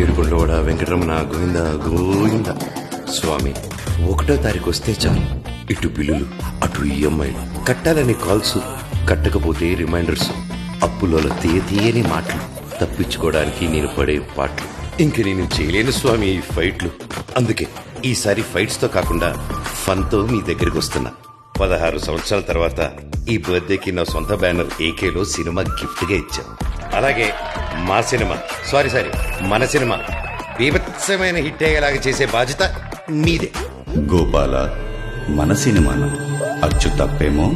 ఏడుకొండలవాడ వెంకటరమణ గోవింద గోవింద. స్వామి 1వ తారీఖు వస్తే చాలు, ఇటు బిల్లులు అటు ఈఎంఐలు, కట్టాలని కాల్స్, కట్టకపోతే రిమైండర్స్, అప్పులో తీయని మాటలు, తప్పించుకోవడానికి నేను పడే పాటలు. ఇంక నేను చేయలేను స్వామి ఈ ఫైట్లు. అందుకే ఈసారి ఫైట్స్ తో కాకుండా ఫన్ తో మీ దగ్గరికి వస్తున్నా. 16 సంవత్సరాల తర్వాత ఈ బర్త్డేకి నా సొంత బ్యానర్ ఏకేలో సినిమా గిఫ్ట్ గా ఇచ్చాం. అలాగే మా సినిమా మన సినిమా బీభత్సమైన హిట్ అయ్యేలాగా చేసే బాధ్యత మీదే. గోపాల, మన సినిమాన అచ్చు తప్పేమో.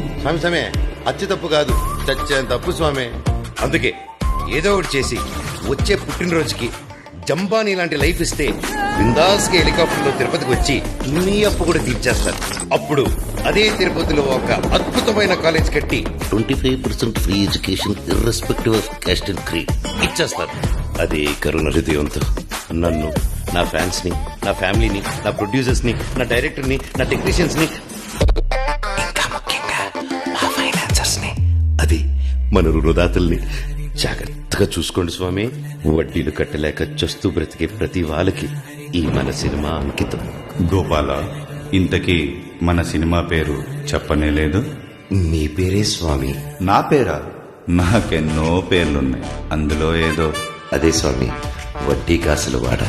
స్వామి అచ్చు తప్పు కాదు, చచ్చేంత తప్పు స్వామి. అందుకే ఏదో ఒకటి చేసి వచ్చే పుట్టినరోజుకి జంబానీ లాంటి లైఫ్ ఇస్తే బిందాస్ కి హెలికాప్టర్ లో తిరుపతికి వచ్చి మీ అప్పు కూడా తీర్చేస్తారు. అప్పుడు అదే తిరుపతిలో ఒక అద్భుతమైన కాలేజ్ కట్టి 25% free education irrespective of cost and creed ఇచ్చేస్తారు. అదే కరుణ హృదయంతో నన్ను, నా ఫ్యాన్స్ ని, నా ఫ్యామిలీని, నా ప్రొడ్యూసర్స్ ని, నా డైరెక్టర్ ని, నా టెక్నీషియన్స్ ని, ఇంకా ముఖ్యంగా మా ఫైనాన్సర్స్ ని, అది మన రుణదాతల్ని జాగ్రత్తగా చూసుకోండి స్వామి. వడ్డీలు కట్టలేక చస్తూ బ్రతికే ప్రతి వాళ్ళకి ఈ మన సినిమా అంకితం. గోపాల, ఇంతకీ మన సినిమా పేరు చెప్పనే లేదు. మీ పేరే స్వామి. నా పేరా? నాకెన్నో పేర్లున్నాయి, అందులో ఏదో. అదే స్వామి, వడ్డీ కాసులు వాడ.